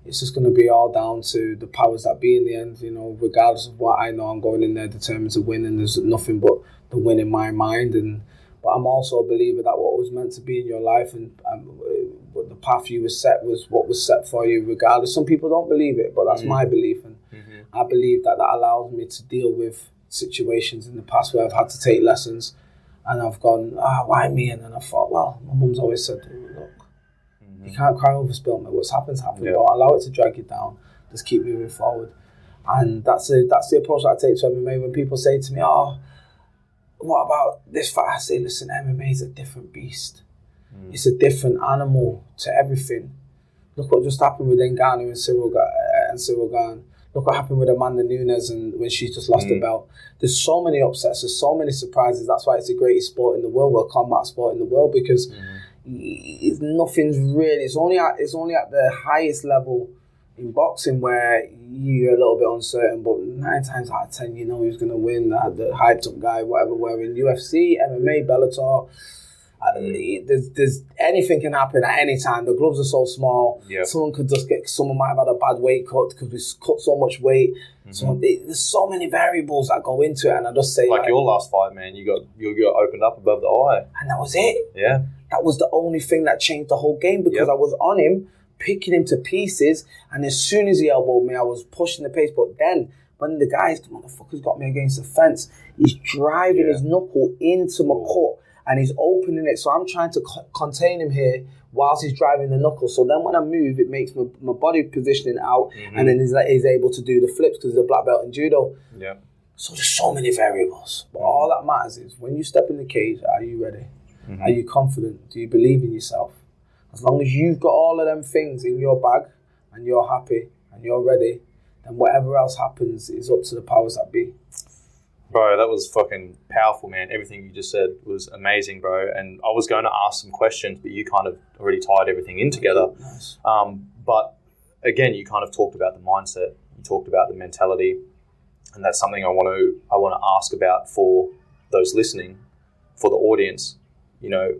it's just going to be all down to the powers that be in the end. You know, regardless of what I know, I'm going in there determined to win, and there's nothing but the win in my mind. But I'm also a believer that what was meant to be in your life and the path you were set was what was set for you regardless. Some people don't believe it, but that's my belief. And I believe that allows me to deal with situations in the past where I've had to take lessons and I've gone, why me? And then I thought, well, my mum's always said to me, look, you can't cry over spilled milk. What's happened. Don't allow it to drag you down. Just keep moving forward. And that's the approach that I take to MMA. When people say to me, what about this fight? I say, listen, MMA is a different beast. It's a different animal to everything. Look what just happened with Ngannou and Cyril Gane. Look what happened with Amanda Nunes and when she just lost the belt. There's so many upsets. There's so many surprises. That's why it's the greatest sport in the world, combat sport in the world, because nothing's really. It's only at the highest level in boxing where you're a little bit uncertain, but 9 times out of 10 you know who's going to win. The hyped up guy, whatever. Where in UFC, MMA, Bellator, there's anything can happen at any time. The gloves are so small. Someone might have had a bad weight cut because we cut so much weight. So there's so many variables that go into it, and I just say like your last fight, man, you got opened up above the eye, and that was it. Yeah, that was the only thing that changed the whole game because I was on him, picking him to pieces, and as soon as he elbowed me, I was pushing the pace. But then when the guy's motherfucker's got me against the fence, he's driving his knuckle into my cut. And he's opening it, so I'm trying to contain him here whilst he's driving the knuckle. So then when I move, it makes my body positioning out, and then he's able to do the flips because he's a black belt in judo. Yeah. So there's so many variables, but all that matters is when you step in the cage, are you ready? Are you confident? Do you believe in yourself? As long as you've got all of them things in your bag and you're happy and you're ready, then whatever else happens is up to the powers that be. Bro, that was fucking powerful, man. Everything you just said was amazing, bro. And I was going to ask some questions, but you kind of already tied everything in together. Nice. But again, you kind of talked about the mindset. You talked about the mentality, and that's something I want to ask about for those listening, for the audience. You know,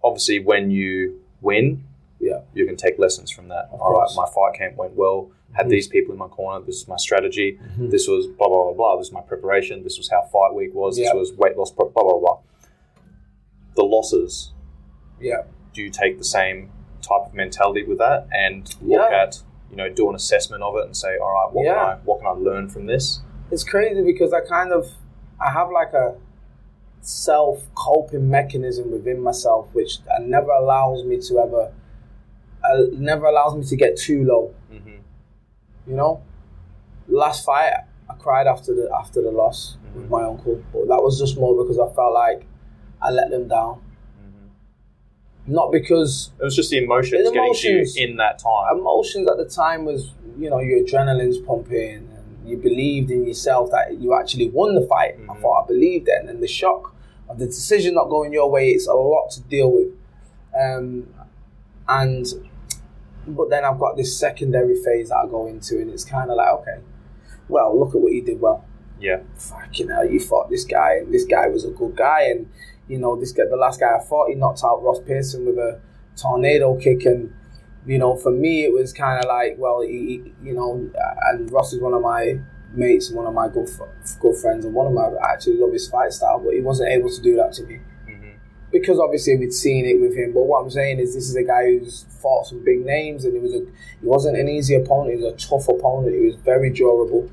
obviously, when you win, you can take lessons from that. All right, my fight camp went well. Had these people in my corner. This is my strategy. This was blah, blah, blah, blah. This is my preparation. This was how fight week was. This was weight loss, blah, blah, blah. The losses. Yeah. Do you take the same type of mentality with that and look at, you know, do an assessment of it and say, all right, what can I learn from this? It's crazy because I have like a self-coping mechanism within myself, which never allows me to get too low. You know, last fight I cried after the loss with my uncle, but that was just more because I felt like I let them down. Not because it was just the emotions getting to you in that time. Emotions at the time was, you know, your adrenaline's pumping and you believed in yourself that you actually won the fight. I thought I believed it, and then the shock of the decision not going your way, it's a lot to deal with. But then I've got this secondary phase that I go into, and it's kind of like, okay, well, look at what you did well. Yeah. Fucking hell, you fought this guy, and this guy was a good guy, and, you know, the last guy I fought, he knocked out Ross Pearson with a tornado kick, and, you know, for me, it was kind of like, well, he, you know, and Ross is one of my mates and one of my good friends, and I actually love his fight style, but he wasn't able to do that to me. because obviously we'd seen it with him. But what I'm saying is, this is a guy who's fought some big names, and he wasn't an easy opponent. He was a tough opponent. He was very durable,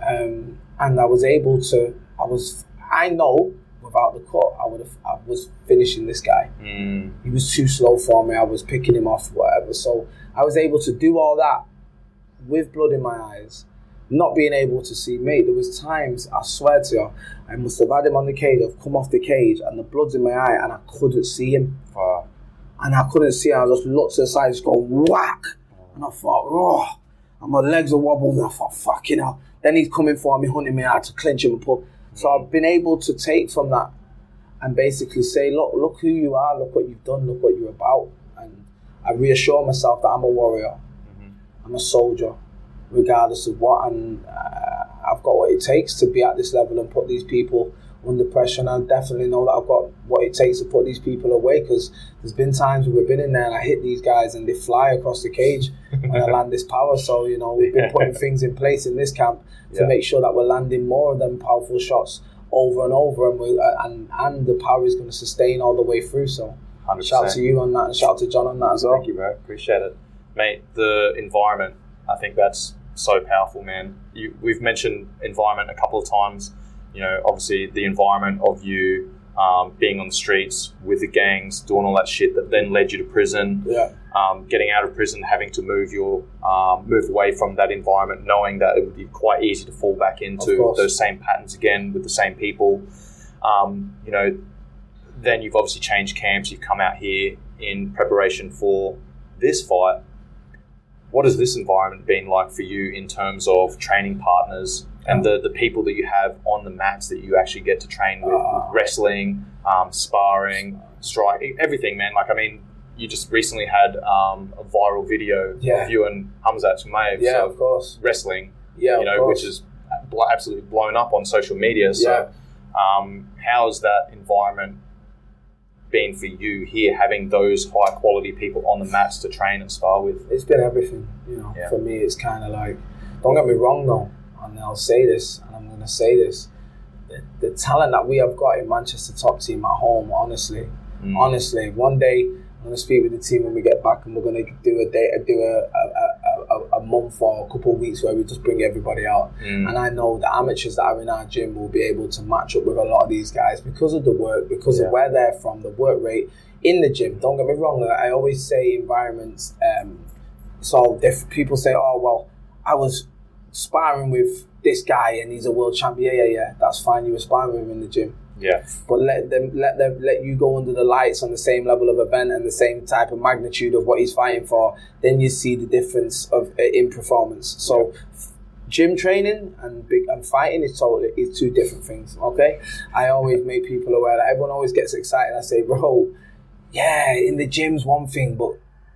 and I was able to. I know without the cut, I was finishing this guy. He was too slow for me. I was picking him off, whatever. So I was able to do all that with blood in my eyes, not being able to see, mate. There was times, I swear to you, I must have had him on the cage. I've come off the cage and the blood's in my eye and I couldn't see him. Wow. And I couldn't see him. I just looked to the side, just go whack. And I thought, oh, and my legs are wobbled. And I thought, fucking hell. Then he's coming for me, hunting me. I had to clinch him and pull. So I've been able to take from that and basically say, look who you are, look what you've done, look what you're about. And I reassure myself that I'm a warrior. I'm a soldier, regardless of what, and I've got what it takes to be at this level and put these people under pressure. And I definitely know that I've got what it takes to put these people away, because there's been times where we've been in there and I hit these guys and they fly across the cage when I land this power. So, you know, we've been putting things in place in this camp to make sure that we're landing more of them powerful shots over and over, and the power is going to sustain all the way through. So 100%. Shout out to you on that, and shout out to John on that as well. Thank you, bro. Appreciate it. Mate, the environment, I think that's so powerful, man. We've mentioned environment a couple of times. You know, obviously the environment of you being on the streets with the gangs, doing all that shit that then led you to prison. Yeah. Getting out of prison, having to move away from that environment, knowing that it would be quite easy to fall back into those same patterns again with the same people. You know, then you've obviously changed camps. You've come out here in preparation for this fight. What has this environment been like for you in terms of training partners and the people that you have on the mats that you actually get to train with wrestling, sparring, striking, everything, man? Like, I mean, you just recently had a viral video of you and Mousah of course, wrestling, you know, which is absolutely blown up on social media. So how has that environment been for you here, having those high quality people on the mats to train and spar with? It's been everything, you know. For me, it's kind of like, don't get me wrong though, and I'll say this, and I'm going to say this, the talent that we have got in Manchester top team at home, honestly, one day I'm going to speak with the team when we get back, and we're going to do a month or a couple of weeks where we just bring everybody out. And I know the amateurs that are in our gym will be able to match up with a lot of these guys because of the work, because of where they're from, the work rate in the gym. Don't get me wrong, I always say environments, so if people say, oh, well, I was sparring with this guy and he's a world champion. Yeah, that's fine. You were sparring with him in the gym. Yeah. But let you go under the lights on the same level of event and the same type of magnitude of what he's fighting for. Then you see the difference in performance. So gym training and fighting is two different things. Okay. I always make people aware that everyone always gets excited. I say, bro, yeah, in the gym's one thing, but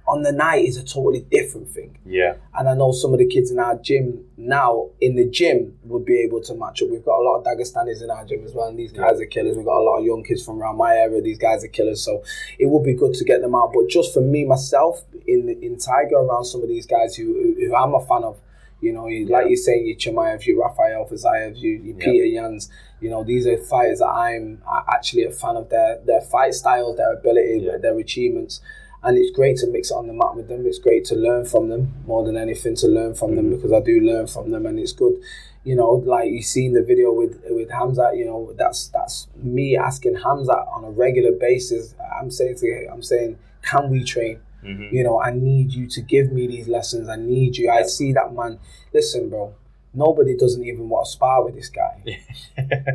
on the night is a totally different thing. Yeah. And I know some of the kids in our gym now, in the gym, would be able to match up. We've got a lot of Dagestanis in our gym as well, and these guys are killers. We've got a lot of young kids from around my area. These guys are killers, so it would be good to get them out. But just for me, myself, in Tiger, around some of these guys who I'm a fan of, you know, like you're saying, your Chimaev, your Rafael Faziev, your Peter Jans, you know, these are fighters that I'm actually a fan of their fight styles, their ability, their achievements. And it's great to mix it on the mat with them. It's great to learn from them, more than anything to learn from them, because I do learn from them, and it's good. You know, like you see in the video with Mousah, you know, that's me asking Mousah on a regular basis. I'm saying, can we train? You know, I need you to give me these lessons. I need you. I see that, man. Listen, bro. Nobody doesn't even want to spar with this guy.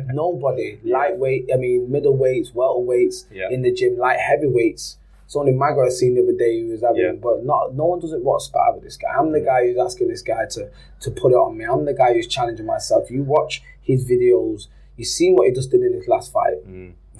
Nobody. Lightweight, I mean, middleweights, welterweights in the gym, light heavyweights. It's only Mago I seen the other day who was having, but no one doesn't want to spar with this guy. I'm the guy who's asking this guy to put it on me. I'm the guy who's challenging myself. You watch his videos, you seen what he just did in his last fight.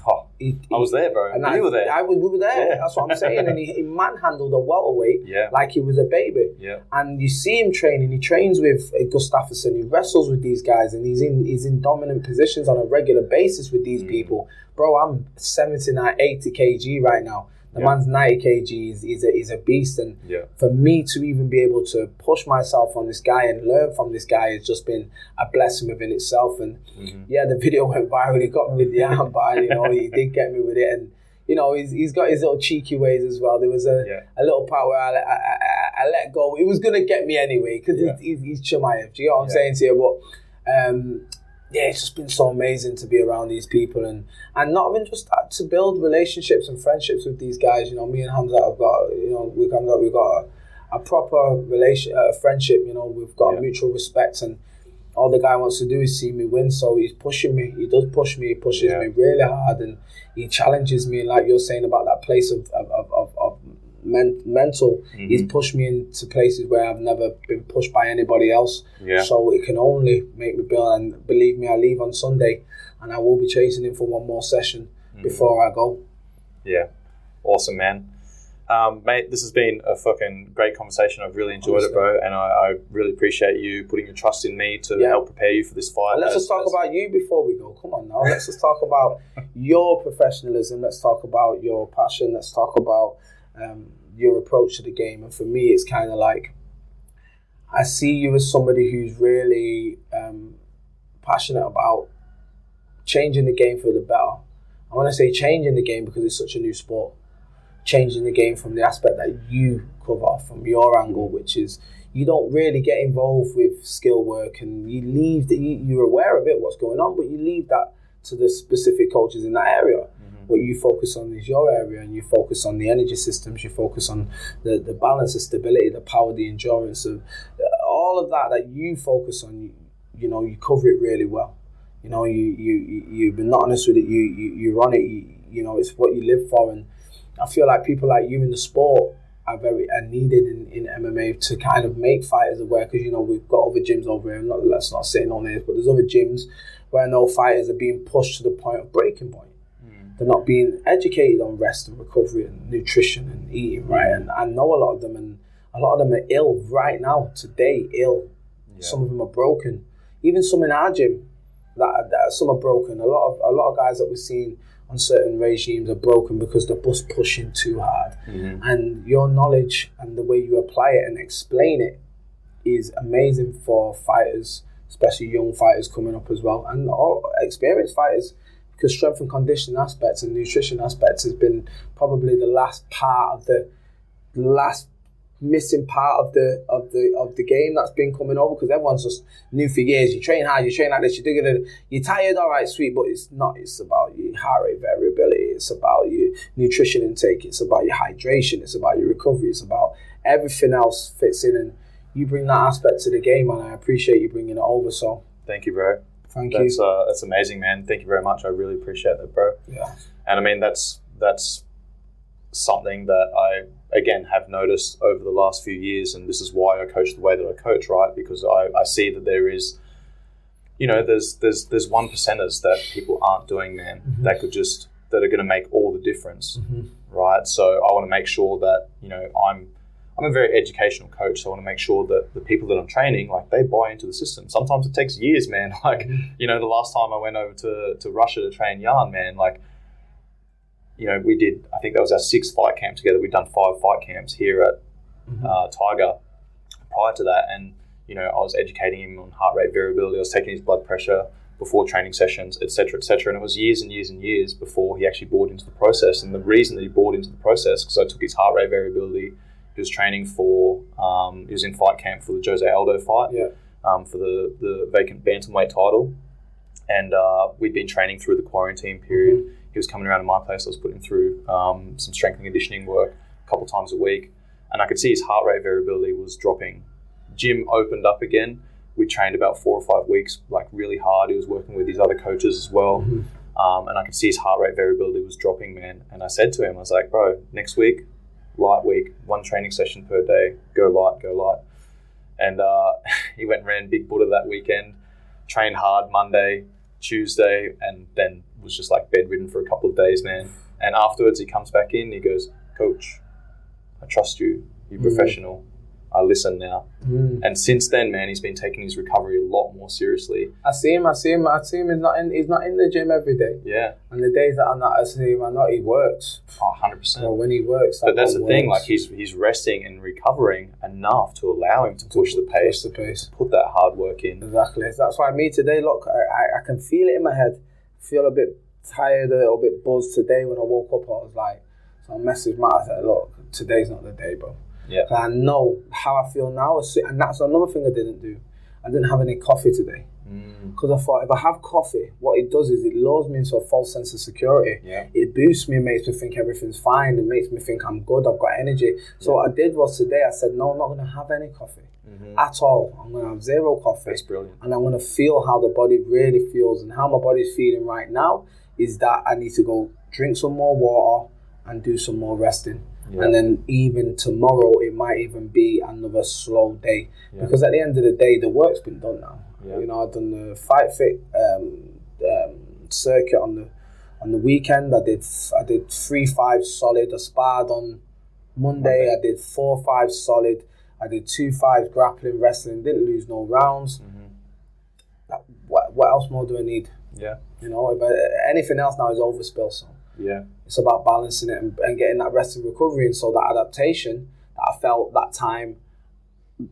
I was there, bro. And you were there. We were there. That's what I'm saying. And he manhandled a welterweight like he was a baby. And you see him training. He trains with Gustafsson. He wrestles with these guys, and he's in dominant positions on a regular basis with these people. Bro, I'm 79, 80 kg right now. The man's 90 kg, he's a beast, and for me to even be able to push myself on this guy and learn from this guy has just been a blessing within itself. And the video went viral. He got me with the armbar, you know, he did get me with it, and you know, he's got his little cheeky ways as well. There was a little part where I let go. It was gonna get me anyway because he's Chimaev. Do you know what I'm saying to you? But it's just been so amazing to be around these people and not even just that, to build relationships and friendships with these guys. You know, me and Hamza have got, you know, we've got a proper friendship. You know, we've got mutual respect, and all the guy wants to do is see me win. So he's pushing me. He does push me. He pushes me really hard, and he challenges me. And like you're saying about that place of mental, he's pushed me into places where I've never been pushed by anybody else. So it can only make me build. And believe me, I leave on Sunday, and I will be chasing him for one more session before I go. Awesome, man. Mate, this has been a fucking great conversation. I've really enjoyed it, bro, and I really appreciate you putting your trust in me to help prepare you for this fight. And let's just talk about you before we go. Come on now, let's just talk about your professionalism. Let's talk about your passion. Let's talk about your approach to the game. And for me, it's kind of like, I see you as somebody who's really passionate about changing the game for the better. I want to say changing the game because it's such a new sport. Changing the game from the aspect that you cover from your angle, which is you don't really get involved with skill work, and you leave that you're aware of it, what's going on, but you leave that to the specific coaches in that area. What you focus on is your area, and you focus on the energy systems, you focus on the balance, the stability, the power, the endurance, of all of that you focus on. You know, you cover it really well. You know, you've been honest with it. You run it. You know, it's what you live for, and I feel like people like you in the sport are needed in MMA to kind of make fighters aware, because, you know, we've got other gyms over here. Let's not say no names, but there's other gyms where no fighters are being pushed to the point of breaking point. They're not being educated on rest and recovery and nutrition and eating right. And I know a lot of them, and a lot of them are ill right now, today, ill. Some of them are broken. Even some in our gym, that some are broken. A lot of guys that we've seen on certain regimes are broken because they're just pushing too hard. And your knowledge and the way you apply it and explain it is amazing for fighters, especially young fighters coming up as well, and all experienced fighters, because strength and conditioning aspects and nutrition aspects has been probably the last missing part of the game that's been coming over, because everyone's just new for years. You train hard, you train like this, you're tired, all right, sweet, but it's not. It's about your heart rate variability, it's about your nutrition intake, it's about your hydration, it's about your recovery, it's about everything else fits in, and you bring that aspect to the game, and I appreciate you bringing it over. So thank you, bro. Thank you. That's amazing, man. Thank you very much. I really appreciate that, bro. Yeah. And I mean, that's something that I, again, have noticed over the last few years, and this is why I coach the way that I coach, right? Because I see that there is, you know, there's 1%ers that people aren't doing, man, that are going to make all the difference, right? So I want to make sure that, you know, I'm a very educational coach, so I want to make sure that the people that I'm training, like, they buy into the system. Sometimes it takes years, man. Like, you know, the last time I went over to Russia to train Jan, man, like, you know, we did, I think that was our 6th fight camp together. We'd done 5 fight camps here at Tiger prior to that. And, you know, I was educating him on heart rate variability. I was taking his blood pressure before training sessions, et cetera, et cetera. And it was years and years and years before he actually bought into the process. And the reason that he bought into the process, because I took his heart rate variability. He was training for, he was in fight camp for the Jose Aldo fight, for the vacant bantamweight title. And we'd been training through the quarantine period. He was coming around to my place. I was putting him through some strength and conditioning work a couple of times a week. And I could see his heart rate variability was dropping. Gym opened up again. We trained about 4 or 5 weeks, like, really hard. He was working with these other coaches as well. And I could see his heart rate variability was dropping, man. And I said to him, I was like, bro, next week, light week, 1 training session per day, go light. And he went and ran Big Buddha that weekend, trained hard Monday, Tuesday, and then was just like bedridden for a couple of days, man. And afterwards he comes back in, he goes, Coach, I trust you, you're professional, I listen now. And since then, man, he's been taking his recovery a lot more seriously. I see him. He's not in the gym every day. Yeah. And the days that I'm not, I see him, I know he works. 100%. Well, when he works, but that's the thing. Like, he's resting and recovering enough to allow him to push the pace. Put that hard work in. Exactly. That's why me today, look, I can feel it in my head. Feel a bit tired, a little bit buzzed today. When I woke up, I was like, so I messaged Matt. I said, look, today's not the day, bro. Yeah. I know how I feel now, and that's another thing I didn't do. I didn't have any coffee today. Because I thought if I have coffee, what it does is it lulls me into a false sense of security. Yeah. It boosts me, makes me think everything's fine. It makes me think I'm good, I've got energy. So what I did was today, I said, no, I'm not going to have any coffee at all. I'm going to have zero coffee. That's brilliant. And I'm going to feel how the body really feels. And how my body's feeling right now is that I need to go drink some more water and do some more resting. Yeah. And then even tomorrow, it might even be another slow day. Yeah. Because at the end of the day, the work's been done now. Yeah. You know, I've done the Fight Fit circuit on the weekend. I did 3-5 solid. I sparred on Monday. I did 4-5 solid. I did 2-5 grappling, wrestling. Didn't lose no rounds. What else more do I need? Yeah. You know, but anything else now is overspill. So yeah, it's about balancing it and getting that rest and recovery. And so that adaptation that I felt that time,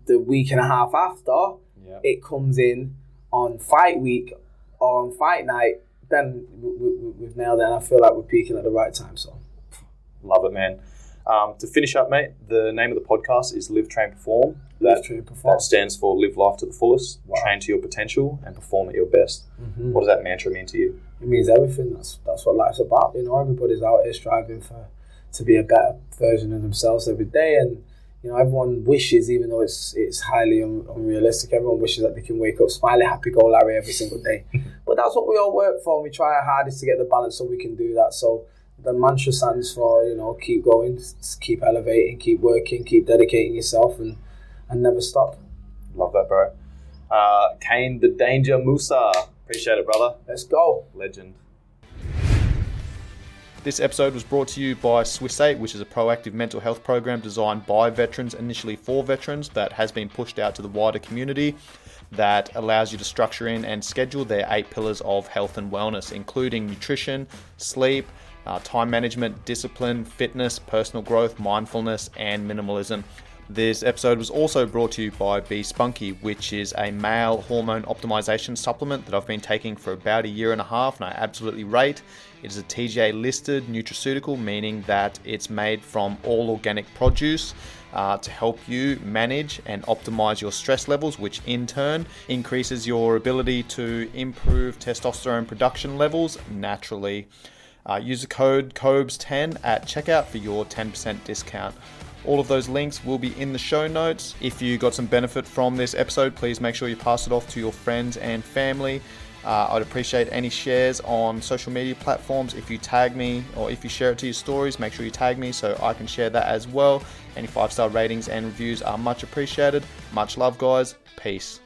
the week and a half after. Yeah. It comes in on fight week or on fight night, then we've nailed it, and I feel like we're peaking at the right time. So, love it, man. To finish up, mate, the name of the podcast is Live, Train, Perform. That stands for live life to the fullest, train to your potential, and perform at your best. What does that mantra mean to you? It means everything. That's what life's about. You know, everybody's out here striving to be a better version of themselves every day, and you know, everyone wishes, even though it's highly unrealistic, everyone wishes that they can wake up smiling, happy go Larry every single day. But that's what we all work for, and we try our hardest to get the balance so we can do that. So the mantra stands for, you know, keep going, keep elevating, keep working, keep dedicating yourself, and never stop. Love that, bro. Kane the Danger Musa. Appreciate it, brother. Let's go. Legend. This episode was brought to you by Swiss 8, which is a proactive mental health program designed by veterans, initially for veterans, that has been pushed out to the wider community, that allows you to structure in and schedule their 8 pillars of health and wellness, including nutrition, sleep, time management, discipline, fitness, personal growth, mindfulness, and minimalism. This episode was also brought to you by Be Spunky, which is a male hormone optimization supplement that I've been taking for about a year and a half, and I absolutely rate. It is a TGA listed nutraceutical, meaning that it's made from all organic produce to help you manage and optimize your stress levels, which in turn increases your ability to improve testosterone production levels naturally. Use the code COBES10 at checkout for your 10% discount. All of those links will be in the show notes. If you got some benefit from this episode, please make sure you pass it off to your friends and family. I'd appreciate any shares on social media platforms. If you tag me or if you share it to your stories, make sure you tag me so I can share that as well. Any 5-star ratings and reviews are much appreciated. Much love, guys. Peace.